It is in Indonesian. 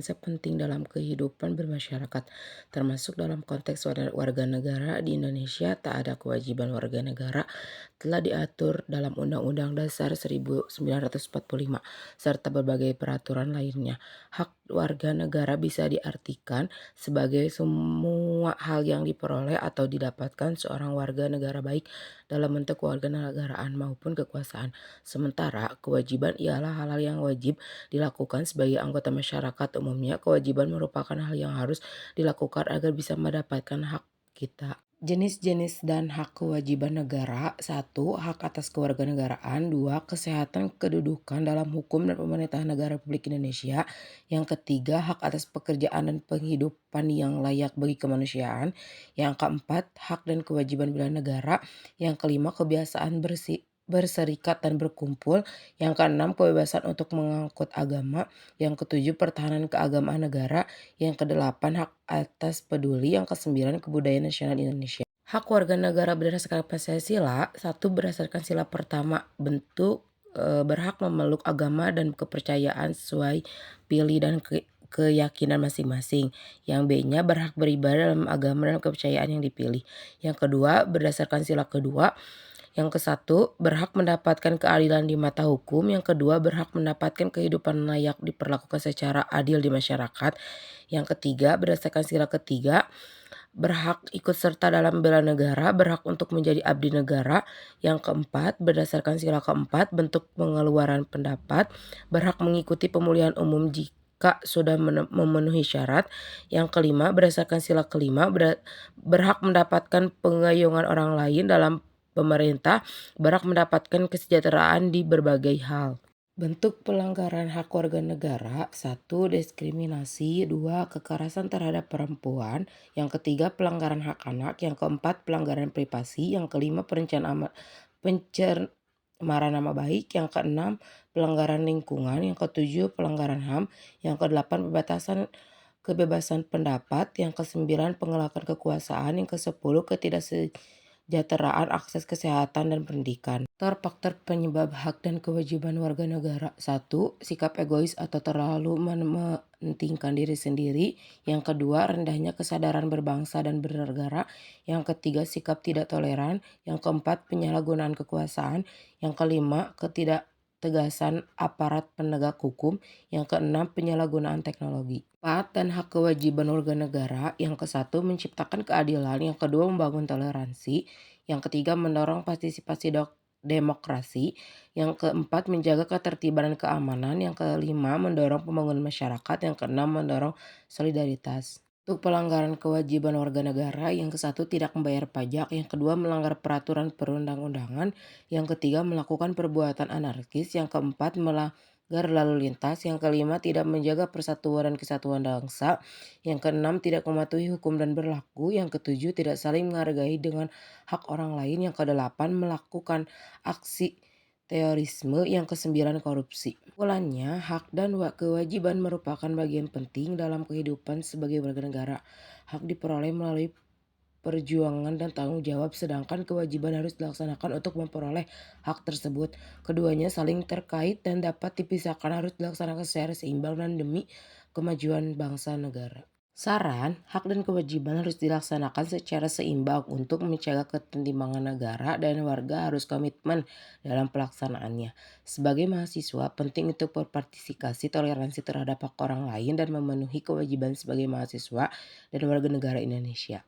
konsep penting dalam kehidupan bermasyarakat, termasuk dalam konteks warga negara di Indonesia. Tak ada kewajiban warga negara telah diatur dalam Undang-Undang Dasar 1945 serta berbagai peraturan lainnya. Hak warga negara bisa diartikan sebagai semua hal yang diperoleh atau didapatkan seorang warga negara baik dalam bentuk kewarganegaraan maupun kekuasaan. Sementara kewajiban ialah hal-hal yang wajib dilakukan sebagai anggota masyarakat. Umumnya kewajiban merupakan hal yang harus dilakukan agar bisa mendapatkan hak kita. Jenis-jenis dan hak kewajiban negara. 1. Hak atas kewarganegaraan. 2. Kesehatan kedudukan dalam hukum dan pemerintahan negara Republik Indonesia. Yang ketiga, hak atas pekerjaan dan penghidupan yang layak bagi kemanusiaan. Yang keempat, hak dan kewajiban bela negara. Yang kelima, kebiasaan berserikat dan berkumpul. Yang keenam, kebebasan untuk mengangkut agama. Yang ketujuh, pertahanan keagamaan negara. Yang kedelapan, hak atas peduli. Yang kesembilan, kebudayaan nasional Indonesia. Hak warga negara berdasarkan Pancasila. 1. Berdasarkan sila pertama, bentuk berhak memeluk agama dan kepercayaan sesuai pilih dan keyakinan masing-masing. Yang B-nya berhak beribadah dalam agama dan kepercayaan yang dipilih. Yang kedua, berdasarkan sila kedua. Yang ke-1, berhak mendapatkan keadilan di mata hukum. Yang kedua, berhak mendapatkan kehidupan layak diperlakukan secara adil di masyarakat. Yang ketiga, berdasarkan sila ketiga, berhak ikut serta dalam bela negara, berhak untuk menjadi abdi negara. Yang keempat, berdasarkan sila keempat, bentuk pengeluaran pendapat, berhak mengikuti pemulihan umum jika sudah memenuhi syarat. Yang kelima, berdasarkan sila kelima, berhak mendapatkan pengayuman orang lain dalam pemerintah, berhak mendapatkan kesejahteraan di berbagai hal. Bentuk pelanggaran hak warga negara. 1. Diskriminasi. 2. Kekerasan terhadap perempuan. Yang ketiga, pelanggaran hak anak. Yang keempat, pelanggaran privasi. Yang kelima, pencemaran nama baik. Yang keenam, pelanggaran lingkungan. Yang ketujuh, pelanggaran HAM. Yang kedelapan, kebebasan pendapat. Yang kesembilan, pengelakar kekuasaan. Yang kesepuluh, ketidaksejahtera akses kesehatan dan pendidikan. Faktor penyebab hak dan kewajiban warga negara. 1. Sikap egois atau terlalu mementingkan diri sendiri. Yang kedua, rendahnya kesadaran berbangsa dan bernegara. Yang ketiga, sikap tidak toleran. Yang keempat, penyalahgunaan kekuasaan. Yang kelima, ketidaktegasan aparat penegak hukum. Yang keenam, penyalahgunaan teknologi. 4. Dan hak kewajiban warga negara. Yang ke-1, menciptakan keadilan. Yang kedua, membangun toleransi. Yang ketiga, mendorong partisipasi demokrasi. Yang keempat, menjaga ketertiban dan keamanan. Yang kelima, mendorong pembangunan masyarakat. Yang keenam, mendorong solidaritas. Untuk pelanggaran kewajiban warga negara, yang ke-1, tidak membayar pajak. Yang kedua, melanggar peraturan perundang-undangan. Yang ketiga, melakukan perbuatan anarkis. Yang keempat, melanggar lalu lintas. Yang kelima, tidak menjaga persatuan dan kesatuan bangsa. Yang keenam, tidak mematuhi hukum dan berlaku. Yang ketujuh, tidak saling menghargai dengan hak orang lain. Yang kedelapan, melakukan aksi terorisme. Yang kesembilan, korupsi. Kesimpulannya, hak dan kewajiban merupakan bagian penting dalam kehidupan sebagai warga negara. Hak diperoleh melalui perjuangan dan tanggung jawab, sedangkan kewajiban harus dilaksanakan untuk memperoleh hak tersebut. Keduanya saling terkait dan dapat dipisahkan, harus dilaksanakan secara seimbang dan demi kemajuan bangsa negara. Saran, hak dan kewajiban harus dilaksanakan secara seimbang untuk mencegah ketimpangan negara, dan warga harus komitmen dalam pelaksanaannya. Sebagai mahasiswa, penting untuk berpartisipasi, toleransi terhadap hak orang lain, dan memenuhi kewajiban sebagai mahasiswa dan warga negara Indonesia.